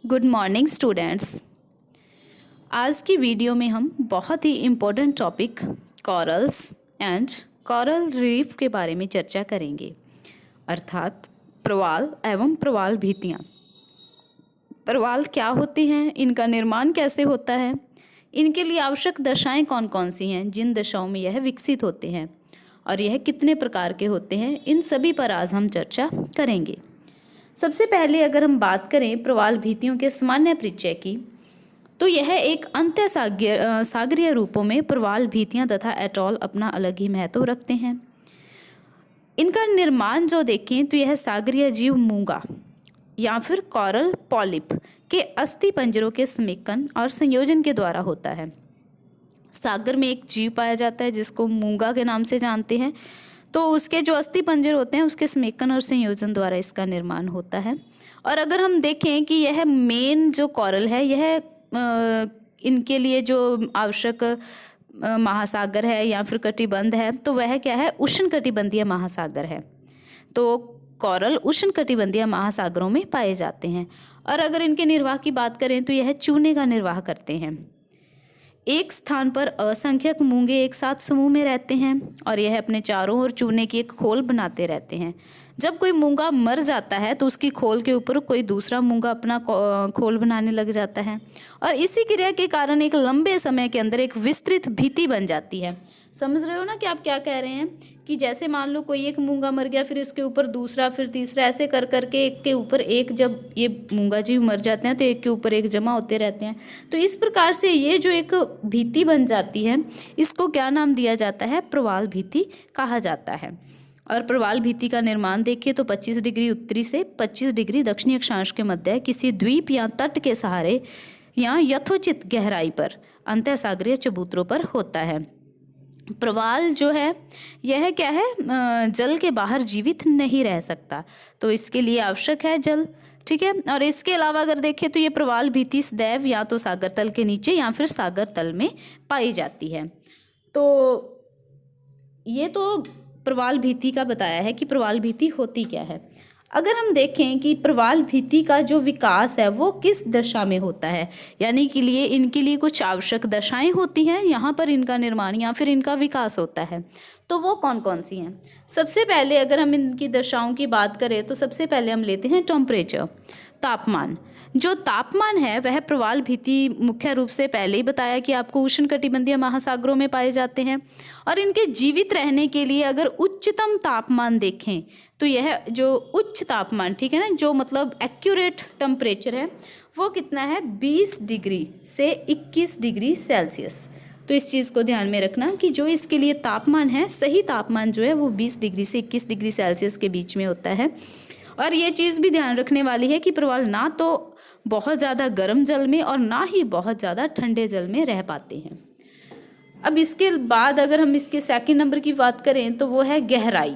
Good morning students. आज की video में हम बहुत ही important topic corals and coral reef के बारे में चर्चा करेंगे, अर्थात प्रवाल एवं प्रवाल भित्तियाँ। प्रवाल क्या होते हैं, इनका निर्माण कैसे होता है, इनके लिए आवश्यक दशाएं कौन कौन सी हैं, जिन दशाओं में यह विकसित होते हैं और यह कितने प्रकार के होते हैं, इन सभी पर आज हम चर्चा करेंगे। सबसे पहले अगर हम बात करें प्रवाल भित्तियों के सामान्य परिचय की, तो यह एक अंत्य सागरीय रूपों में प्रवाल भित्तियां तथा एटॉल अपना अलग ही महत्व रखते हैं। इनका निर्माण जो देखें तो यह सागरीय जीव मूंगा या फिर कॉरल पॉलिप के अस्थि पंजरों के समेकन और संयोजन के द्वारा होता है। सागर में एक जीव पाया जाता है जिसको मूंगा के नाम से जानते हैं, तो उसके जो अस्थि पंजर होते हैं उसके समेकन और संयोजन द्वारा इसका निर्माण होता है। और अगर हम देखें कि यह मेन जो कॉरल है, यह इनके लिए जो आवश्यक महासागर है या फिर कटिबंध है, तो वह क्या है, उष्णकटिबंधीय महासागर है। तो कॉरल उष्णकटिबंधीय महासागरों में पाए जाते हैं। और अगर इनके निर्वाह की बात करें तो यह चूने का निर्वाह करते हैं। एक स्थान पर असंख्यक मूंगे एक साथ समूह में रहते हैं और यह अपने चारों ओर चूने की एक खोल बनाते रहते हैं। जब कोई मूंगा मर जाता है तो उसकी खोल के ऊपर कोई दूसरा मूंगा अपना खोल बनाने लग जाता है और इसी क्रिया के कारण एक लंबे समय के अंदर एक विस्तृत भित्ति बन जाती है। समझ रहे हो ना कि आप क्या कह रहे हैं, कि जैसे मान लो कोई एक मूंगा मर गया, फिर इसके ऊपर दूसरा, फिर तीसरा, ऐसे कर करके एक के ऊपर एक, जब ये मूंगा जीव मर जाते हैं तो एक के ऊपर एक जमा होते रहते हैं। तो इस प्रकार से ये जो एक भित्ति बन जाती है, इसको क्या नाम दिया जाता है, प्रवाल भित्ति कहा जाता है। और प्रवाल भित्ति का निर्माण देखिए तो 25 डिग्री उत्तरी से 25 डिग्री दक्षिणी अक्षांश के मध्य किसी द्वीप या तट के सहारे या यथोचित गहराई पर अंतः सागरीय चबूतरों पर होता है। प्रवाल जो है यह क्या है, जल के बाहर जीवित नहीं रह सकता, तो इसके लिए आवश्यक है जल, ठीक है। और इसके अलावा अगर देखें तो ये प्रवाल भित्ति सदैव या तो सागर तल के नीचे या फिर सागर तल में पाई जाती है। तो ये तो प्रवाल भित्ति का बताया है कि प्रवाल भित्ति होती क्या है। अगर हम देखें कि प्रवाल भित्ति का जो विकास है वो किस दशा में होता है, यानी कि इनके लिए कुछ आवश्यक दशाएं होती हैं, यहाँ पर इनका निर्माण या फिर इनका विकास होता है, तो वो कौन कौन सी हैं। सबसे पहले अगर हम इनकी दशाओं की बात करें तो सबसे पहले हम लेते हैं टेम्परेचर, तापमान। जो तापमान है वह प्रवाल भित्ति मुख्य रूप से पहले ही बताया कि आपको उष्णकटिबंधीय महासागरों में पाए जाते हैं। और इनके जीवित रहने के लिए अगर उच्चतम तापमान देखें तो यह जो उच्च तापमान, ठीक है ना, जो मतलब एक्यूरेट टेम्परेचर है वो कितना है, 20 डिग्री से 21 डिग्री सेल्सियस। तो इस चीज़ को ध्यान में रखना कि जो इसके लिए तापमान है, सही तापमान जो है वो 20 डिग्री से 21 डिग्री सेल्सियस के बीच में होता है। और ये चीज़ भी ध्यान रखने वाली है कि प्रवाल ना तो बहुत ज़्यादा गर्म जल में और ना ही बहुत ज़्यादा ठंडे जल में रह पाते हैं। अब इसके बाद अगर हम इसके सेकंड नंबर की बात करें तो वो है गहराई।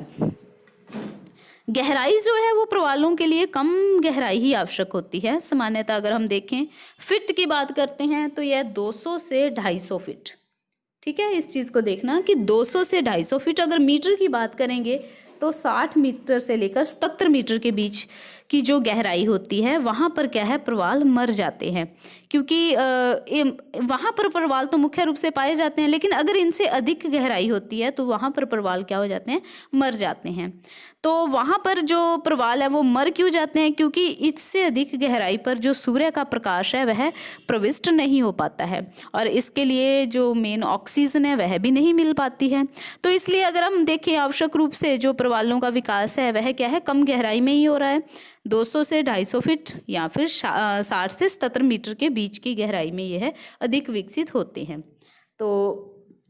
गहराई जो है वो प्रवालों के लिए कम गहराई ही आवश्यक होती है। सामान्यतः अगर हम देखें फिट की बात करते हैं तो यह 200 से 250 फिट, ठीक है। इस चीज़ को देखना कि 200 से 250 फिट। अगर मीटर की बात करेंगे तो 60 मीटर से लेकर 77 मीटर के बीच की जो गहराई होती है वहाँ पर क्या है, प्रवाल मर जाते हैं, क्योंकि वहाँ पर प्रवाल तो मुख्य रूप से पाए जाते हैं, लेकिन अगर इनसे अधिक गहराई होती है तो वहाँ पर प्रवाल क्या हो जाते हैं, मर जाते हैं। तो वहाँ पर जो प्रवाल है वो मर क्यों जाते हैं, क्योंकि इससे अधिक गहराई पर जो सूर्य का प्रकाश है वह प्रविष्ट नहीं हो पाता है और इसके लिए जो मेन ऑक्सीजन है वह भी नहीं मिल पाती है। तो इसलिए अगर हम देखें आवश्यक रूप से जो प्रवालों का विकास है वह क्या है, कम गहराई में ही हो रहा है। 200 से 250 फीट या फिर 60 से 77 मीटर के बीच की गहराई में यह अधिक विकसित होते हैं। तो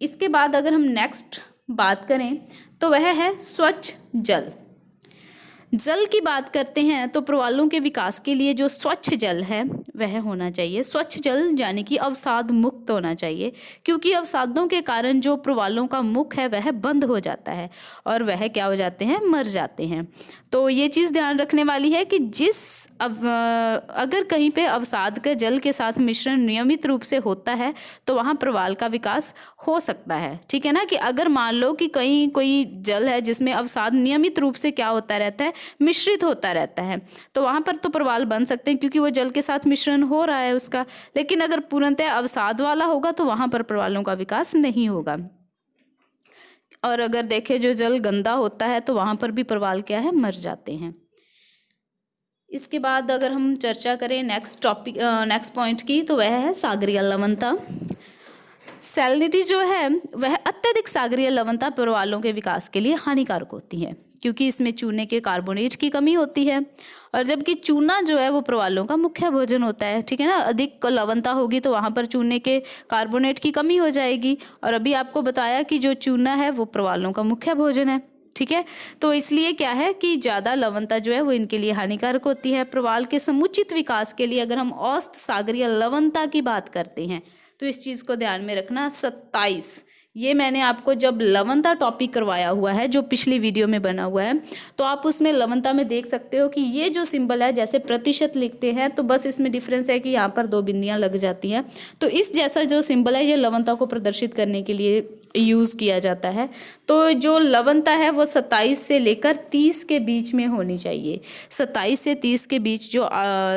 इसके बाद अगर हम नेक्स्ट बात करें तो वह है स्वच्छ जल। जल की बात करते हैं तो प्रवालों के विकास के लिए जो स्वच्छ जल है वह होना चाहिए। स्वच्छ जल यानी कि अवसाद मुक्त होना चाहिए, क्योंकि अवसादों के कारण जो प्रवालों का मुख है वह बंद हो जाता है और वह क्या हो जाते हैं, मर जाते हैं। तो ये चीज़ ध्यान रखने वाली है कि अगर कहीं पे अवसाद का जल के साथ मिश्रण नियमित रूप से होता है तो वहाँ प्रवाल का विकास हो सकता है। ठीक है ना, कि अगर मान लो कि कहीं कोई जल है जिसमें अवसाद नियमित रूप से क्या होता रहता है, मिश्रित होता रहता है, तो वहाँ पर तो प्रवाल बन सकते हैं क्योंकि वो जल के साथ मिश्रण हो रहा है उसका। लेकिन अगर पूर्णतः अवसाद वाला होगा तो वहाँ पर प्रवालों का विकास नहीं होगा। और अगर देखें जो जल गंदा होता है तो वहाँ पर भी प्रवाल क्या है, मर जाते हैं। इसके बाद अगर हम चर्चा करें नेक्स्ट पॉइंट की, तो वह है सागरीय लवणता। सैलिनिटी जो है वह अत्यधिक सागरीय लवणता प्रवालों के विकास के लिए हानिकारक होती है क्योंकि इसमें चूने के कार्बोनेट की कमी होती है, और जबकि चूना जो है वो प्रवालों का मुख्य भोजन होता है। ठीक है ना, अधिक लवणता होगी तो वहाँ पर चूने के कार्बोनेट की कमी हो जाएगी, और अभी आपको बताया कि जो चूना है वो प्रवालों का मुख्य भोजन है। ठीक है, तो इसलिए क्या है कि ज़्यादा लवणता जो है वो इनके लिए हानिकारक होती है। प्रवाल के समुचित विकास के लिए अगर हम औसत सागरीय लवणता की बात करते हैं तो इस चीज़ को ध्यान में रखना, 27। ये मैंने आपको जब लवणता टॉपिक करवाया हुआ है जो पिछली वीडियो में बना हुआ है, तो आप उसमें लवणता में देख सकते हो कि ये जो सिंबल है जैसे प्रतिशत लिखते हैं तो बस इसमें डिफरेंस है कि यहाँ पर 2 बिंदियाँ लग जाती हैं। तो इस जैसा जो सिंबल है ये लवणता को प्रदर्शित करने के लिए यूज़ किया जाता है। तो जो लवणता है वो 27 से लेकर 30 के बीच में होनी चाहिए। 27 से 30 के बीच जो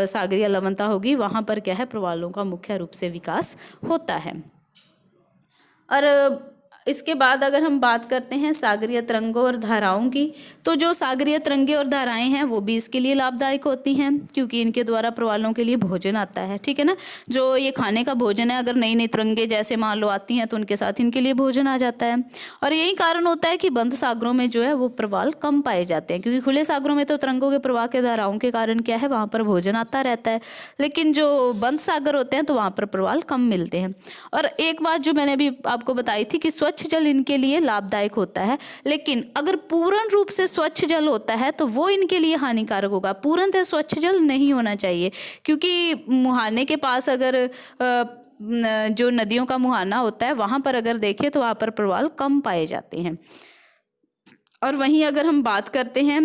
सागरीय लवणता होगी वहाँ पर क्या है, प्रवालों का मुख्य रूप से विकास होता है। और इसके बाद अगर हम बात करते हैं सागरीय तरंगों और धाराओं की, तो जो सागरीय तरंगें और धाराएं हैं वो भी इसके लिए लाभदायक होती हैं क्योंकि इनके द्वारा प्रवालों के लिए भोजन आता है। ठीक है ना, जो ये खाने का भोजन है, अगर नई नई तरंगें जैसे मान लो आती हैं तो उनके साथ इनके लिए भोजन आ जाता है। और यही कारण होता है कि बंद सागरों में जो है वो प्रवाल कम पाए जाते हैं, क्योंकि खुले सागरों में तो तरंगों के प्रवाह के धाराओं के कारण क्या है, वहाँ पर भोजन आता रहता है, लेकिन जो बंद सागर होते हैं तो वहाँ पर प्रवाल कम मिलते हैं। और एक बात जो मैंने अभी आपको बताई थी कि स्वच्छ जल इनके लिए लाभदायक होता है, लेकिन अगर पूर्ण रूप से स्वच्छ जल होता है तो वो इनके लिए हानिकारक होगा। पूर्णतः स्वच्छ जल नहीं होना चाहिए, क्योंकि मुहाने के पास अगर जो नदियों का मुहाना होता है वहाँ पर अगर देखें तो वहाँ पर प्रवाल कम पाए जाते हैं। और वहीं अगर हम बात करते हैं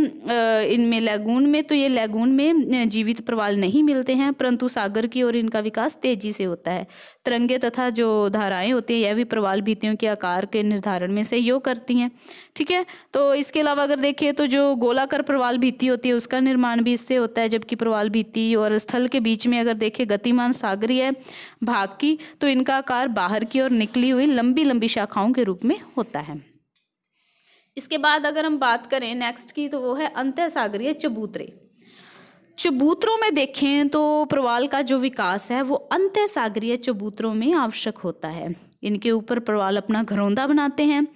इनमें लैगून में, तो ये लैगून में जीवित प्रवाल नहीं मिलते हैं, परंतु सागर की ओर इनका विकास तेजी से होता है। तरंगे तथा जो धाराएं होती हैं यह भी प्रवाल भित्तियों के आकार के निर्धारण में सहयोग करती हैं। ठीक है, तो इसके अलावा अगर देखिए तो जो गोलाकार प्रवाल भित्ति होती है उसका निर्माण भी इससे होता है, जबकि प्रवाल भित्ति और स्थल के बीच में अगर देखें गतिमान सागरीय भाग की, तो इनका आकार बाहर की ओर निकली हुई लंबी लंबी शाखाओं के रूप में होता है। इसके बाद अगर हम बात करें नेक्स्ट की, तो वो है अंतःसागरीय चबूतरे। चबूतरों में देखें तो प्रवाल का जो विकास है वो अंतःसागरीय चबूतरों में आवश्यक होता है। इनके ऊपर प्रवाल अपना घरौंदा बनाते हैं,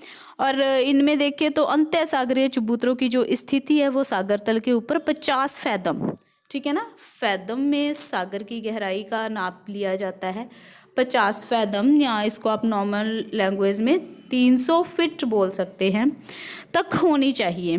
और इनमें देखें तो अंतःसागरीय चबूतरों की जो स्थिति है वो सागर तल के ऊपर 50 फैदम, ठीक है ना, फैदम में सागर की गहराई का नाप लिया जाता है। 50 फैदम, या इसको आप नॉर्मल लैंग्वेज में 300 फीट बोल सकते हैं, तक होनी चाहिए।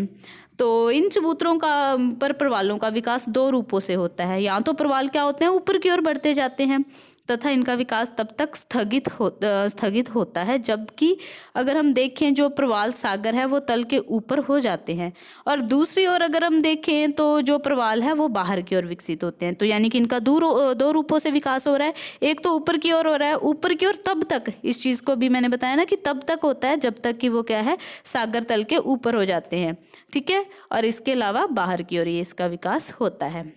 तो इन चबूतरों का पर प्रवालों का विकास 2 रूपों से होता है। या तो प्रवाल क्या होते हैं, ऊपर की ओर बढ़ते जाते हैं तथा इनका विकास तब तक स्थगित होता है जबकि अगर हम देखें जो प्रवाल सागर है वो तल के ऊपर हो जाते हैं, और दूसरी ओर अगर हम देखें तो जो प्रवाल है वो बाहर की ओर विकसित होते हैं। तो यानी कि इनका 2 रूपों से विकास हो रहा है। एक तो ऊपर की ओर हो रहा है, ऊपर की ओर तब तक, इस चीज़ को भी मैंने बताया ना कि तब तक होता है जब तक कि वो क्या है, सागर तल के ऊपर हो जाते हैं। ठीक है, और इसके अलावा बाहर की ओर ये इसका विकास होता है।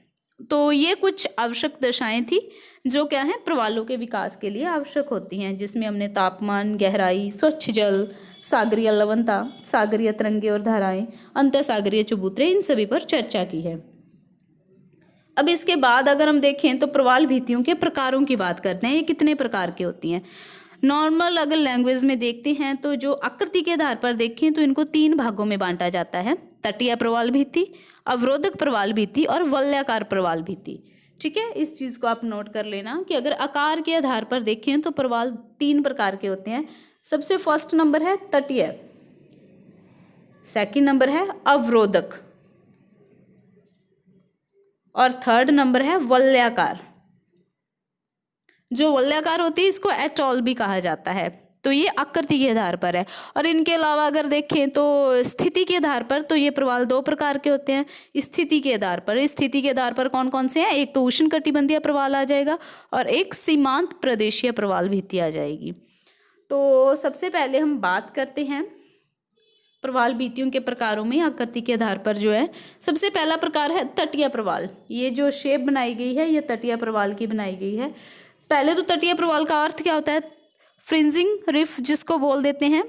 तो ये कुछ आवश्यक दशाएं थी जो क्या है, प्रवालों के विकास के लिए आवश्यक होती हैं, जिसमें हमने तापमान, गहराई, स्वच्छ जल, सागरीय लवणता, सागरीय तरंगे और धाराएं, अंतःसागरीय चबूतरे, इन सभी पर चर्चा की है। अब इसके बाद अगर हम देखें तो प्रवाल भित्तियों के प्रकारों की बात करते हैं, ये कितने प्रकार की होती हैं। नॉर्मल अगर लैंग्वेज में देखते हैं तो जो आकृति के आधार पर देखें तो इनको 3 भागों में बांटा जाता है, तटीय प्रवाल भित्ति, अवरोधक प्रवाल भित्ति और वलयाकार प्रवाल भित्ति। ठीक है, इस चीज़ को आप नोट कर लेना कि अगर आकार के आधार पर देखें तो प्रवाल 3 प्रकार के होते हैं। सबसे फर्स्ट नंबर है तटीय, सेकंड नंबर है अवरोधक, और थर्ड नंबर है वलयाकार। जो वलयाकार होती है इसको एटॉल भी कहा जाता है। तो ये आकृति के आधार पर है। और इनके अलावा अगर देखें तो स्थिति के आधार पर, तो ये प्रवाल दो प्रकार के होते हैं। स्थिति के आधार पर, स्थिति के आधार पर कौन कौन से हैं? एक तो उष्णकटिबंधीय प्रवाल आ जाएगा और एक सीमांत प्रदेशीय प्रवाल भित्ति आ जाएगी। तो सबसे पहले हम बात करते हैं प्रवाल भित्तियों के प्रकारों में आकृति के आधार पर जो है। सबसे पहला प्रकार है तटीय प्रवाल। ये जो शेप बनाई गई है ये तटीय प्रवाल की बनाई गई है। पहले तो तटीय प्रवाल का अर्थ क्या होता है? फ्रिंजिंग रिफ जिसको बोल देते हैं,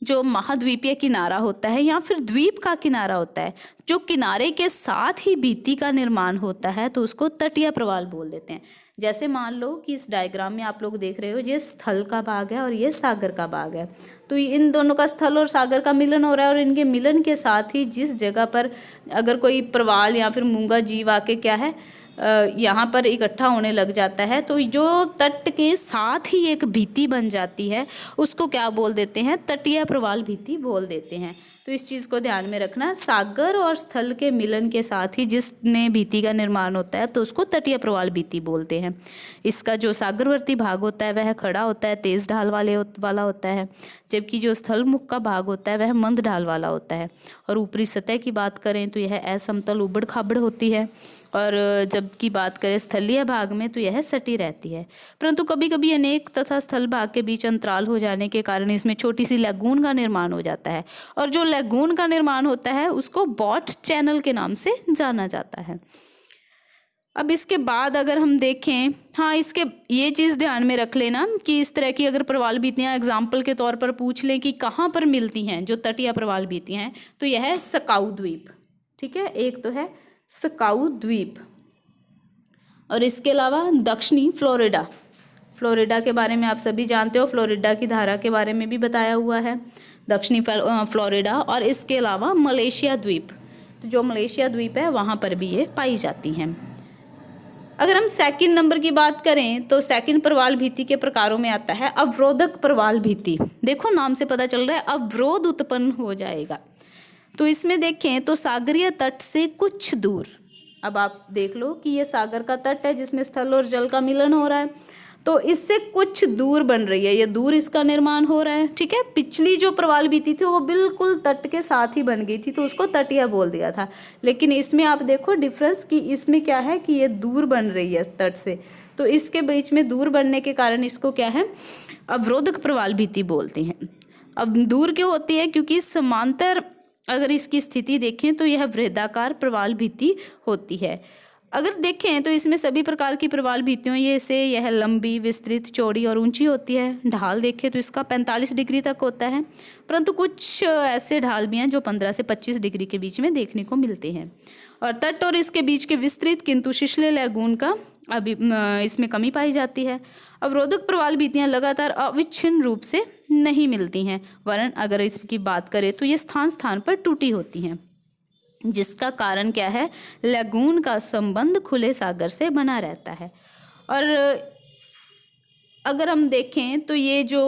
जो महाद्वीपीय किनारा होता है या फिर द्वीप का किनारा होता है, जो किनारे के साथ ही भित्ति का निर्माण होता है, तो उसको तटीय प्रवाल बोल देते हैं। जैसे मान लो कि इस डायग्राम में आप लोग देख रहे हो, ये स्थल का भाग है और ये सागर का भाग है। तो इन दोनों का, स्थल और सागर का मिलन हो रहा है, और इनके मिलन के साथ ही जिस जगह पर अगर कोई प्रवाल या फिर मूंगा जीव आके क्या है यहाँ पर इकट्ठा होने लग जाता है, तो जो तट के साथ ही एक भित्ति बन जाती है उसको क्या बोल देते हैं? तटीय प्रवाल भित्ति बोल देते हैं। तो इस चीज़ को ध्यान में रखना, सागर और स्थल के मिलन के साथ ही जिसमें भित्ति का निर्माण होता है तो उसको तटीय प्रवाल भित्ति बोलते हैं। इसका जो सागरवर्ती भाग होता है वह खड़ा होता है, तेज ढाल वाला होता है, जबकि जो स्थल मुख का भाग होता है वह मंद ढाल वाला होता है। और ऊपरी सतह की बात करें तो यह असमतल उबड़ खाबड़ होती है, और जबकि बात करें स्थलीय भाग में तो यह सटी रहती है। परंतु कभी कभी अनेक तथा स्थल भाग के बीच अंतराल हो जाने के कारण इसमें छोटी सी लैगून का निर्माण हो जाता है, और जो लैगून का निर्माण होता है उसको बॉट चैनल के नाम से जाना जाता है। अब इसके बाद अगर हम देखें, हाँ इसके ये चीज़ ध्यान में रख लेना कि इस तरह की अगर प्रवाल भित्तियाँ एग्जाम्पल के तौर पर पूछ लें कि कहाँ पर मिलती हैं जो तटीय प्रवाल भित्तियाँ हैं, तो यह है सकाउ द्वीप। ठीक है, एक तो है सकाउ द्वीप, और इसके अलावा दक्षिणी फ्लोरिडा। फ्लोरिडा के बारे में आप सभी जानते हो, फ्लोरिडा की धारा के बारे में भी बताया हुआ है, दक्षिणी फ्लोरिडा। और इसके अलावा मलेशिया द्वीप, तो जो मलेशिया द्वीप है वहाँ पर भी ये पाई जाती हैं। अगर हम सेकंड नंबर की बात करें तो सेकंड प्रवाल भित्ति के प्रकारों में आता है अवरोधक प्रवाल भित्ति। देखो नाम से पता चल रहा है अवरोध उत्पन्न हो जाएगा। तो इसमें देखें तो सागरीय तट से कुछ दूर, अब आप देख लो कि ये सागर का तट है जिसमें स्थल और जल का मिलन हो रहा है, तो इससे कुछ दूर बन रही है, ये दूर इसका निर्माण हो रहा है। ठीक है, पिछली जो प्रवाल भित्ति थी वो बिल्कुल तट के साथ ही बन गई थी तो उसको तटीय बोल दिया था, लेकिन इसमें आप देखो डिफरेंस कि इसमें क्या है कि ये दूर बन रही है तट से, तो इसके बीच में दूर बनने के कारण इसको क्या है? अवरोधक प्रवाल भित्ति बोलते हैं। अब दूर क्यों होती है? क्योंकि समांतर अगर इसकी स्थिति देखें तो यह वृत्ताकार प्रवाल भित्ति होती है। अगर देखें तो इसमें सभी प्रकार की प्रवाल भित्तियों ये से यह लंबी, विस्तृत, चौड़ी और ऊंची होती है। ढाल देखें तो इसका 45 डिग्री तक होता है, परंतु कुछ ऐसे ढाल भी हैं जो 15 से 25 डिग्री के बीच में देखने को मिलते हैं। और तट और इसके बीच के विस्तृत किंतु शिशले लैगून का अभी इसमें कमी पाई जाती है। अवरोधक प्रवाल भित्तियाँ लगातार अविच्छिन्न रूप से नहीं मिलती हैं, वरन अगर इसकी बात करें तो ये स्थान स्थान पर टूटी होती हैं, जिसका कारण क्या है? लैगून का संबंध खुले सागर से बना रहता है। और अगर हम देखें तो ये जो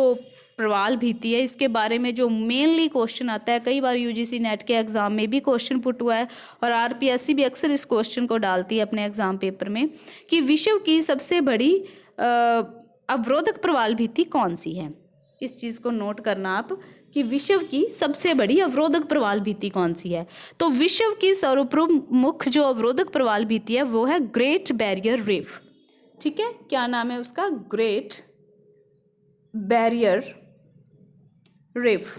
प्रवाल भित्ति है इसके बारे में जो मेनली क्वेश्चन आता है, कई बार यूजीसी नेट के एग्जाम में भी क्वेश्चन पुट हुआ है और आरपीएससी भी अक्सर इस क्वेश्चन को डालती है अपने एग्जाम पेपर में कि विश्व की सबसे बड़ी अवरोधक प्रवाल भित्ति कौन सी है। इस चीज़ को नोट करना आप कि विश्व की सबसे बड़ी अवरोधक प्रवाल भित्ति कौन सी है। तो विश्व की सर्वप्रमुख जो अवरोधक प्रवाल भित्ति है वो है ग्रेट बैरियर रीफ। ठीक है, क्या नाम है उसका? Great barrier reef.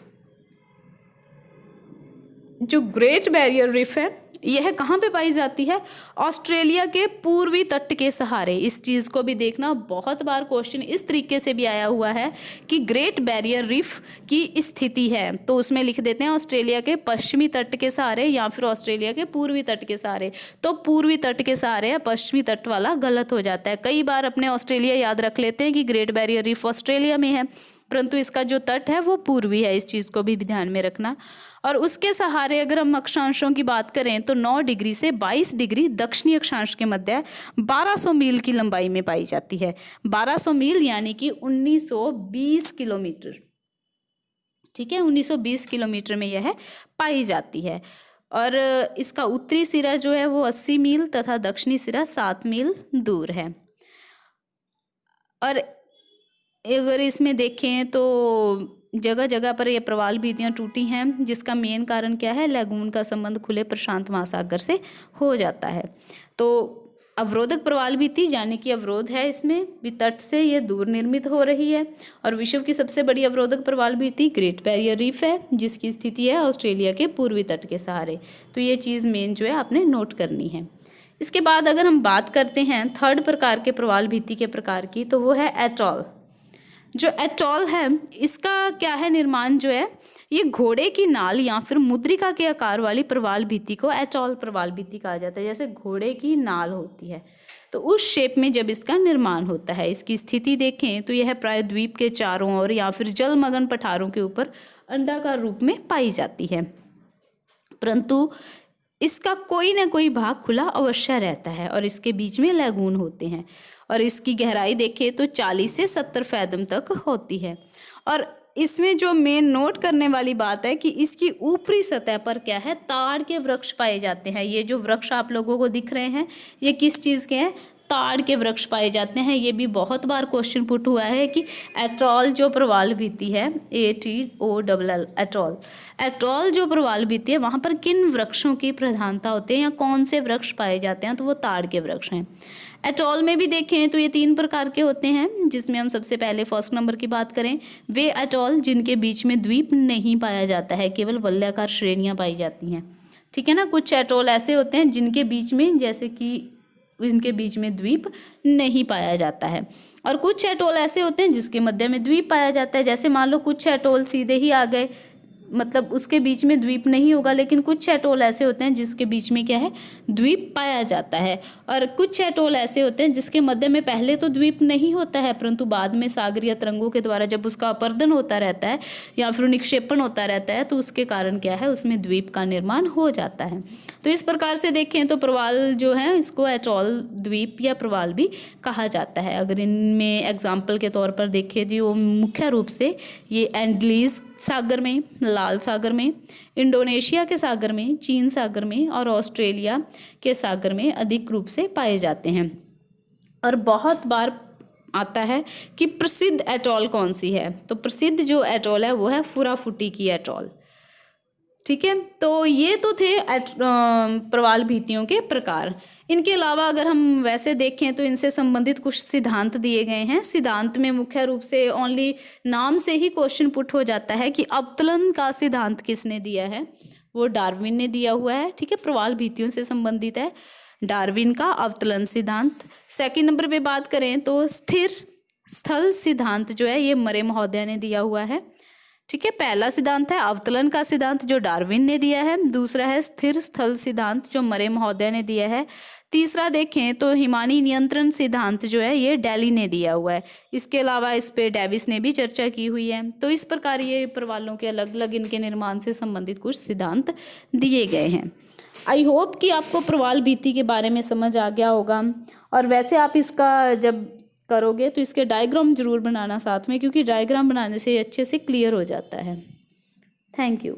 जो ग्रेट बैरियर रीफ है यह कहाँ पे पाई जाती है? ऑस्ट्रेलिया के पूर्वी तट के सहारे। इस चीज़ को भी देखना, बहुत बार क्वेश्चन इस तरीके से भी आया हुआ है कि ग्रेट बैरियर रीफ की स्थिति है तो उसमें लिख देते हैं ऑस्ट्रेलिया के पश्चिमी तट के सहारे या फिर ऑस्ट्रेलिया के पूर्वी तट के सहारे। तो पूर्वी तट के सहारे या पश्चिमी तट वाला गलत हो जाता है। कई बार अपने ऑस्ट्रेलिया याद रख लेते हैं कि ग्रेट बैरियर रीफ ऑस्ट्रेलिया में है, परंतु इसका जो तट है वो पूर्वी है। इस चीज़ को भी ध्यान में रखना। और उसके सहारे अगर हम अक्षांशों की बात करें तो 9 डिग्री से 22 डिग्री दक्षिणी अक्षांश के मध्य 1200 मील की लंबाई में पाई जाती है। 1200 मील यानी कि 1920 किलोमीटर। ठीक है, 1920 किलोमीटर में यह पाई जाती है। और इसका उत्तरी सिरा जो है वो 80 मील तथा दक्षिणी सिरा 7 मील दूर है। और अगर इसमें देखें तो जगह जगह पर ये प्रवाल भित्तियाँ टूटी हैं, जिसका मेन कारण क्या है, लैगून का संबंध खुले प्रशांत महासागर से हो जाता है। तो अवरोधक प्रवाल भित्ति यानी कि अवरोध है इसमें भी, तट से ये दूर निर्मित हो रही है। और विश्व की सबसे बड़ी अवरोधक प्रवाल भित्ति ग्रेट बैरियर रीफ है, जिसकी स्थिति है ऑस्ट्रेलिया के पूर्वी तट के सहारे। तो ये चीज़ मेन जो है आपने नोट करनी है। इसके बाद अगर हम बात करते हैं थर्ड प्रकार के प्रवाल भित्ति के प्रकार की, तो वो है एटॉल। जो एटॉल है इसका क्या है निर्माण जो है, ये घोड़े की नाल या फिर मुद्रिका के आकार वाली प्रवाल भित्ति को एटॉल प्रवाल भित्ति कहा जाता है। जैसे घोड़े की नाल होती है तो उस शेप में जब इसका निर्माण होता है। इसकी स्थिति देखें तो यह प्राय द्वीप के चारों ओर या फिर जलमग्न पठारों के ऊपर अंडाकार रूप में पाई जाती है, परंतु इसका कोई ना कोई भाग खुला अवश्य रहता है और इसके बीच में लैगून होते हैं। और इसकी गहराई देखें तो 40 से 70 फैदम तक होती है। और इसमें जो मेन नोट करने वाली बात है कि इसकी ऊपरी सतह पर क्या है, ताड़ के वृक्ष पाए जाते हैं। ये जो वृक्ष आप लोगों को दिख रहे हैं ये किस चीज़ के हैं, ताड़ के वृक्ष पाए जाते हैं। ये भी बहुत बार क्वेश्चन पुट हुआ है कि एटॉल जो प्रवाल भित्ति है, ATOLL एटॉल, एटॉल जो प्रवाल भित्ति है वहाँ पर किन वृक्षों की प्रधानता होती है या कौन से वृक्ष पाए जाते हैं, तो वो ताड़ के वृक्ष हैं। एटॉल में भी देखें तो ये 3 प्रकार के होते हैं, जिसमें हम सबसे पहले फर्स्ट नंबर की बात करें, वे एटॉल जिनके बीच में द्वीप नहीं पाया जाता है, केवल वलयाकार श्रेणियाँ पाई जाती हैं। ठीक है ना। कुछ एटॉल ऐसे होते हैं जिनके बीच में, जैसे कि इनके बीच में द्वीप नहीं पाया जाता है, और कुछ एटॉल ऐसे होते हैं जिसके मध्य में द्वीप पाया जाता है। जैसे मान लो कुछ एटॉल सीधे ही आ गए, मतलब उसके बीच में द्वीप नहीं होगा, लेकिन कुछ एटॉल ऐसे होते हैं जिसके बीच में क्या है, द्वीप पाया जाता है। और कुछ एटॉल ऐसे होते हैं जिसके मध्य में पहले तो द्वीप नहीं होता है, परंतु बाद में सागरीय तरंगों के द्वारा जब उसका अपरदन होता रहता है या फिर निक्षेपण होता रहता है तो उसके कारण क्या है, उसमें द्वीप का निर्माण हो जाता है। तो इस प्रकार से देखें तो प्रवाल जो है इसको एटॉल, द्वीप या प्रवाल भी कहा जाता है। अगर इनमें एग्जाम्पल के तौर पर देखें तो मुख्य रूप से ये एंडलीज सागर में, लाल सागर में, इंडोनेशिया के सागर में, चीन सागर में और ऑस्ट्रेलिया के सागर में अधिक रूप से पाए जाते हैं। और बहुत बार आता है कि प्रसिद्ध एटॉल कौन सी है, तो प्रसिद्ध जो एटॉल है वो है फुराफुटी की एटॉल। ठीक है, तो ये तो थे प्रवाल भित्तियों के प्रकार। इनके अलावा अगर हम वैसे देखें तो इनसे संबंधित कुछ सिद्धांत दिए गए हैं। सिद्धांत में मुख्य रूप से ओनली नाम से ही क्वेश्चन पुट हो जाता है कि अवतलन का सिद्धांत किसने दिया है, वो डार्विन ने दिया हुआ है। ठीक है, प्रवाल भित्तियों से संबंधित है डार्विन का अवतलन सिद्धांत। सेकंड नंबर पे बात करें तो स्थिर स्थल सिद्धांत जो है ये मरे महोदय ने दिया हुआ है। ठीक है, पहला सिद्धांत है अवतलन का सिद्धांत जो डार्विन ने दिया है, दूसरा है स्थिर स्थल सिद्धांत जो मरे महोदय ने दिया है, तीसरा देखें तो हिमानी नियंत्रण सिद्धांत जो है ये डेली ने दिया हुआ है। इसके अलावा इस पे डेविस ने भी चर्चा की हुई है। तो इस प्रकार ये प्रवालों के अलग अलग इनके निर्माण से संबंधित कुछ सिद्धांत दिए गए हैं। आई होप कि आपको प्रवाल भित्ति के बारे में समझ आ गया होगा। और वैसे आप इसका जब करोगे तो इसके डायग्राम जरूर बनाना साथ में, क्योंकि डायग्राम बनाने से अच्छे से क्लियर हो जाता है। Thank you.